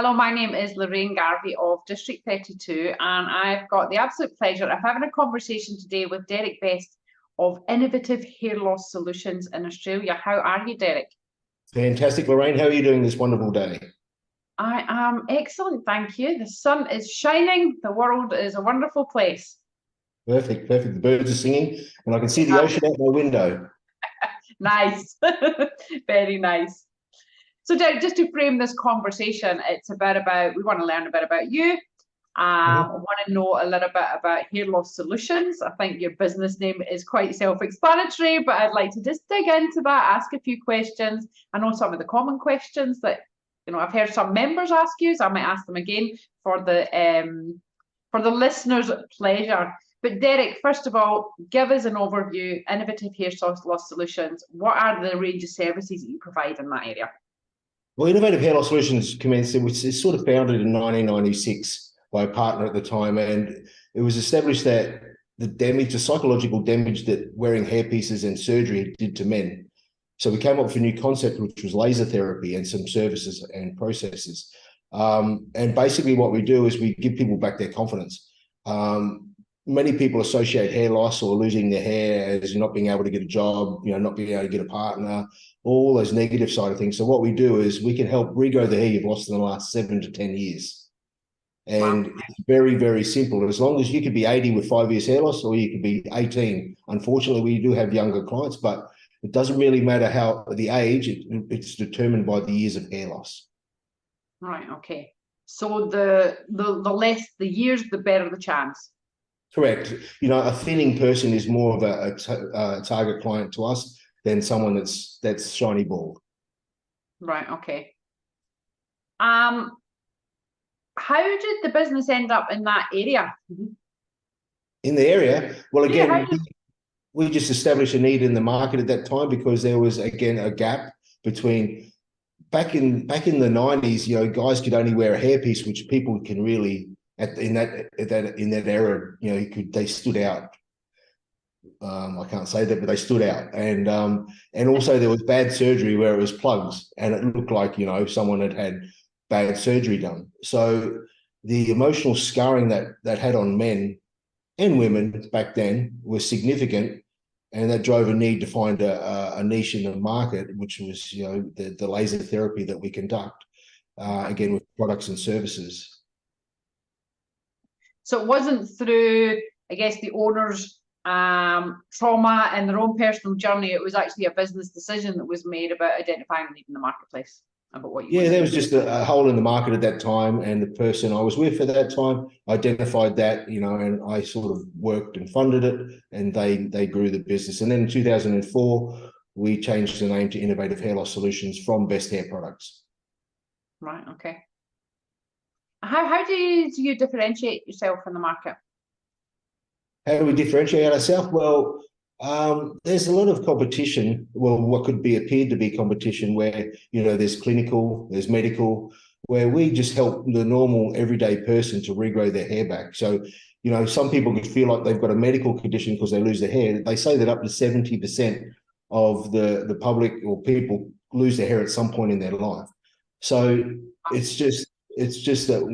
Hello, my name is Lorraine Garvey of District 32, and I've got the absolute pleasure of having a conversation today with Derek Best of Innovative Hair Loss Solutions in Australia. How are you, Derek? Fantastic, Lorraine. How are you doing this wonderful day? I am excellent, thank you. The sun is shining. The world is a wonderful place. Perfect, perfect. The birds are singing, and I can see the Yeah. ocean out my window. Nice, very nice. So, Derek, just to frame this conversation, it's about we want to learn a bit about you. I want to know a little bit about Hair Loss Solutions. I think your business name is quite self-explanatory, but I'd like to just dig into that, ask a few questions. I know some of the common questions that I've heard some members ask you, so I might ask them again for the listeners' pleasure. But Derek, first of all, give us an overview. Innovative Hair Loss Solutions. What are the range of services that you provide in that area? Well, Innovative Hair Loss Solutions commenced, which is sort of founded in 1996 by a partner at the time, and it was established that the psychological damage that wearing hairpieces and surgery did to men. So we came up with a new concept, which was laser therapy and some services and processes. And basically what we do is we give people back their confidence. Many people associate hair loss or losing their hair as not being able to get a job, not being able to get a partner, all those negative side of things. So what we do is we can help regrow the hair you've lost in the last 7 to 10 years. And Wow. it's very, very simple. As long as you could be 80 with 5 years hair loss, or you could be 18. Unfortunately, we do have younger clients, but it doesn't really matter how the age, it's determined by the years of hair loss. Right, okay. So the less the years, the better the chance. Correct. A thinning person is more of a target client to us than someone that's shiny bald. Right, okay. How did the business end up in that area? In the area, well, Yeah, again, we just established a need in the market at that time because there was, again, a gap between back in the 90s, guys could only wear a hairpiece, which people can really in that era, they stood out. I can't say that, but they stood out. And also there was bad surgery where it was plugs and it looked like, someone had bad surgery done. So the emotional scarring that had on men and women back then was significant, and that drove a need to find a niche in the market, which was the laser therapy that we conduct, again with products and services. So it wasn't through, I guess, the owner's trauma and their own personal journey. It was actually a business decision that was made about identifying a need in the marketplace. About what you There was just a hole in the market at that time, and the person I was with at that time identified that, and I sort of worked and funded it, and they grew the business. And then in 2004, we changed the name to Innovative Hair Loss Solutions from Best Hair Products. Right, okay. How do you differentiate yourself in the market? How do we differentiate ourselves? Well, there's a lot of competition. Well, what could be appeared to be competition where, there's clinical, there's medical, where we just help the normal everyday person to regrow their hair back. So, some people could feel like they've got a medical condition because they lose their hair. They say that up to 70% of the public or people lose their hair at some point in their life. So it's just that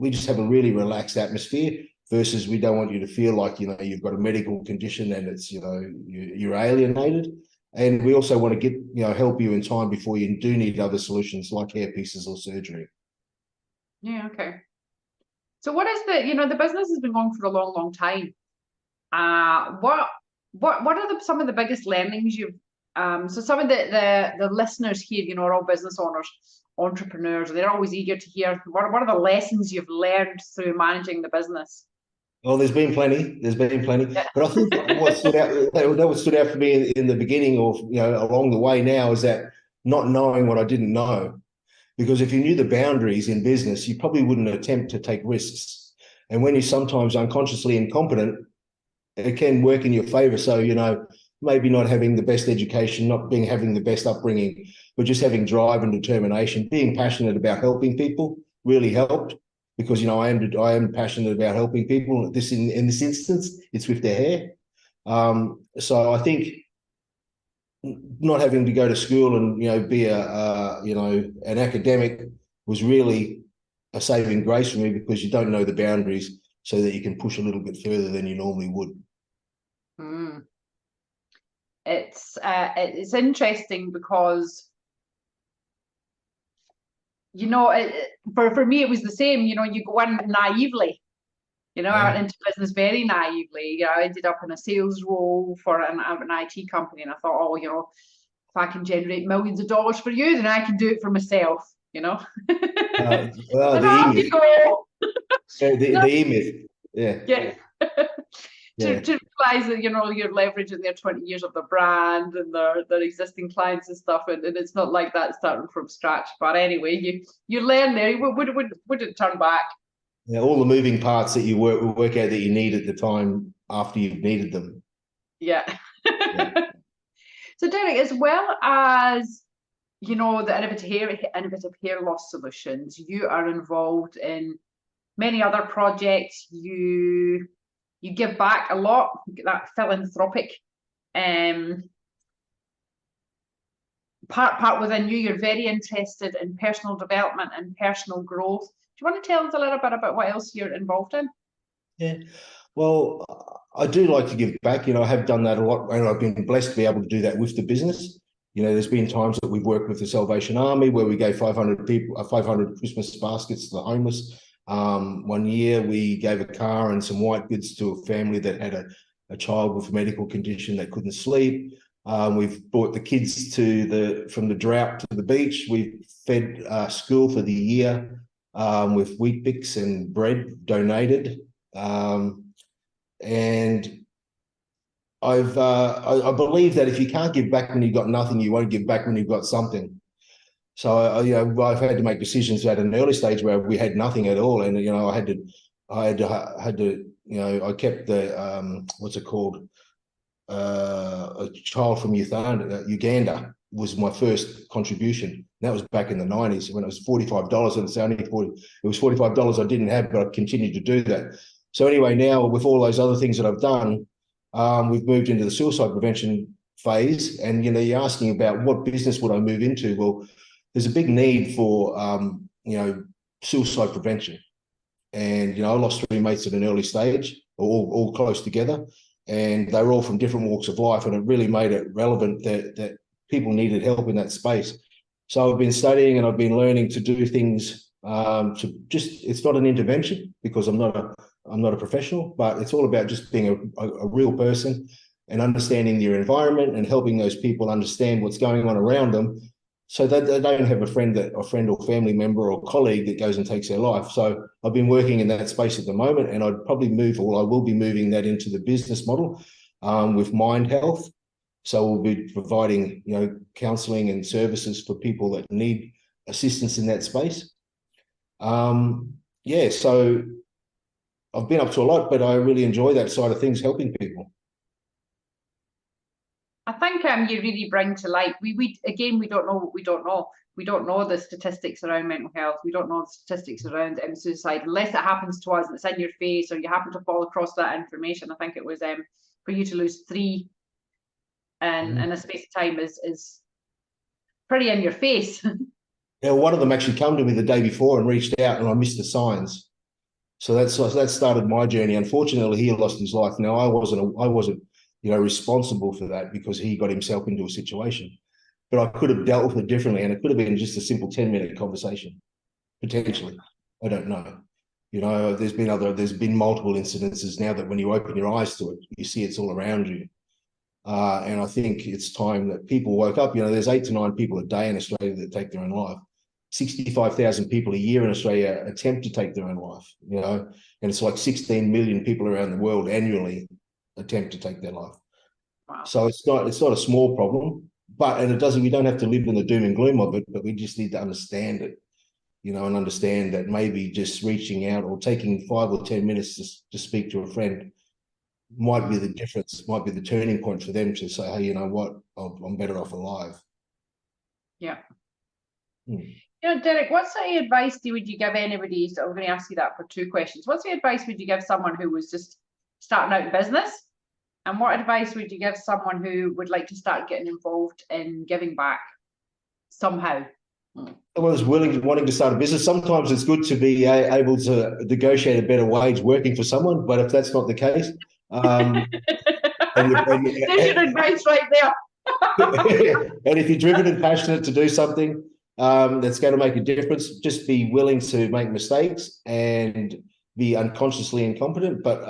we just have a really relaxed atmosphere, versus we don't want you to feel like, you've got a medical condition and it's, you're alienated. And we also want to get, help you in time before you do need other solutions like hair pieces or surgery. Yeah, okay. So what is the business has been going for a long, long time. What are some of the biggest learnings you've, so some of the listeners here, are all business owners, entrepreneurs, they're always eager to hear what are the lessons you've learned through managing the business? Well, there's been plenty. Yeah. But I think what stood out for me in the beginning, or along the way now, is that not knowing what I didn't know. Because if you knew the boundaries in business, you probably wouldn't attempt to take risks. And when you're sometimes unconsciously incompetent, it can work in your favor. So, maybe not having the best education, not having the best upbringing, but just having drive and determination, being passionate about helping people really helped. Because I am passionate about helping people. In this instance, it's with their hair. So I think not having to go to school and be an academic was really a saving grace for me because you don't know the boundaries, so that you can push a little bit further than you normally would. Mm. It's interesting because, you know, for me, it was the same. You know, you go in naively. You know, I went into business very naively. You know, I ended up in a sales role for an IT company, and I thought, oh, you know, if I can generate millions of dollars for you, then I can do it for myself. You know, Well, and the off you E-Myth, go. the E-Myth, yeah, Yeah. yeah. To realize that, you know, you're leveraging their 20 years of the brand and their existing clients and stuff, and it's not like that starting from scratch. But anyway, you learn there. You wouldn't turn back. Yeah, all the moving parts that you work out that you need at the time after you've needed them. Yeah. Yeah. So Derek, as well as, you know, the innovative hair loss solutions, you are involved in many other projects. You give back a lot, that philanthropic part within you. You're very interested in personal development and personal growth. Do you want to tell us a little bit about what else you're involved in? Yeah. Well, I do like to give back. You know, I have done that a lot, and I've been blessed to be able to do that with the business. You know, there's been times that we've worked with the Salvation Army where we gave 500 people, 500 Christmas baskets to the homeless. One year we gave a car and some white goods to a family that had a child with a medical condition that couldn't sleep. We've brought the kids from the drought to the beach. We've fed school for the year with wheat bix and bread donated. And I believe that if you can't give back when you've got nothing, you won't give back when you've got something. So you know, I've had to make decisions at an early stage where we had nothing at all, and you know, I had to, you know, I kept the what's it called? A child from Uganda was my first contribution. That was back in the 90s when it was $45, and it's only 40. It was $45 I didn't have, but I continued to do that. So anyway, now with all those other things that I've done, we've moved into the suicide prevention phase. And you know, you're asking about what business would I move into? Well, there's a big need for you know, suicide prevention. And you know, I lost 3 mates at an early stage, all close together, and they were all from different walks of life, and it really made it relevant that people needed help in that space. So I've been studying and I've been learning to do things to just, it's not an intervention because I'm not a professional, but it's all about just being a real person and understanding your environment and helping those people understand what's going on around them, so that they don't have a friend or family member or colleague that goes and takes their life. So I've been working in that space at the moment, and I will be moving that into the business model with Mind Health. So we'll be providing, you know, counselling and services for people that need assistance in that space. Yeah, so I've been up to a lot, but I really enjoy that side of things, helping people. I think you really bring to light. We again, we don't know what we don't know. We don't know the statistics around mental health. We don't know the statistics around suicide unless it happens to us and it's in your face, or you happen to fall across that information. I think it was for you to lose 3 in a space of time is pretty in your face. Yeah, one of them actually came to me the day before and reached out, and I missed the signs. So that started my journey. Unfortunately, he lost his life. Now I wasn't, you know, responsible for that because he got himself into a situation. But I could have dealt with it differently, and it could have been just a simple 10-minute conversation, potentially. I don't know. You know, there's been multiple incidences now that when you open your eyes to it, you see it's all around you. And I think it's time that people woke up. You know, there's 8 to 9 people a day in Australia that take their own life. 65,000 people a year in Australia attempt to take their own life, you know, and it's like 16 million people around the world annually attempt to take their life. Wow. So it's not a small problem, we don't have to live in the doom and gloom of it, but we just need to understand it, you know, and understand that maybe just reaching out or taking 5 or 10 minutes to speak to a friend might be the difference, might be the turning point for them to say, hey, you know what, I'm better off alive. Yeah. You know, Derek, what sort of advice would you give anybody? So I'm going to ask you that for 2 questions. What sort of advice would you give someone who was just starting out in business? And what advice would you give someone who would like to start getting involved in giving back somehow? someone's wanting to start a business, sometimes it's good to be able to negotiate a better wage working for someone. But if that's not the case, and, There's your advice right there. and if you're driven and passionate to do something that's going to make a difference, just be willing to make mistakes and be unconsciously incompetent. But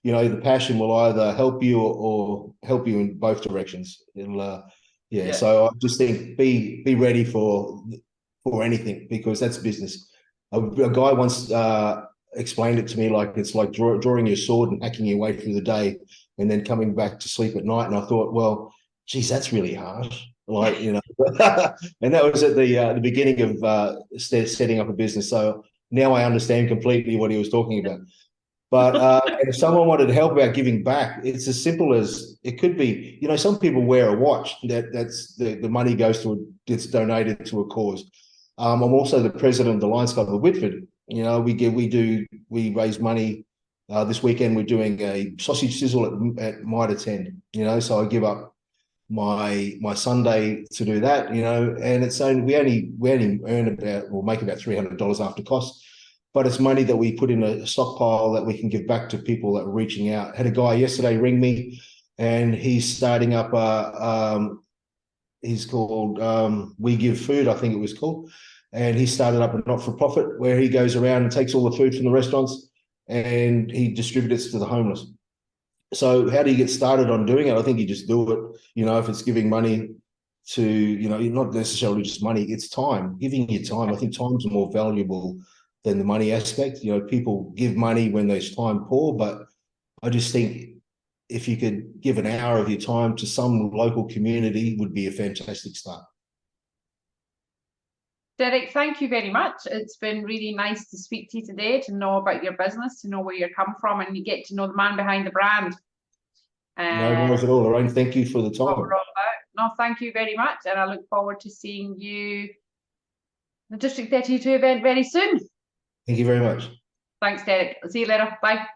the passion will either help you or help you in both directions. It'll, yeah. So I just think be ready for anything, because that's business. A guy once explained it to me like it's like drawing your sword and hacking your way through the day and then coming back to sleep at night. And I thought, well, geez, that's really harsh. Like, and that was at the beginning of setting up a business. So now I understand completely what he was talking about. But if someone wanted help about giving back, it's as simple as it could be. Some people wear a watch that's the money goes to it's donated to a cause. I'm also the president of the Lions Club of Whitford. We raise money. This weekend we're doing a sausage sizzle at Mitre 10. So I give up my Sunday to do that. And it's only we only earn about or make about $300 after costs. But it's money that we put in a stockpile that we can give back to people that are reaching out. I had a guy yesterday ring me, and he's starting up he's called We Give Food, I think it was called. And he started up a not-for-profit where he goes around and takes all the food from the restaurants and he distributes it to the homeless. So how do you get started on doing it? I think you just do it. If it's giving money to, not necessarily just money, it's time, giving you time. I think time's more valuable than the money aspect. People give money when there's time poor, but I just think if you could give an hour of your time to some local community would be a fantastic start. Derek, thank you very much. It's been really nice to speak to you today, to know about your business, to know where you come from, and you get to know the man behind the brand. No worries at all, Lorraine. Thank you for the time. No, thank you very much, and I look forward to seeing you the District 32 event very soon. Thank you very much. Thanks, Derek. I'll see you later. Bye.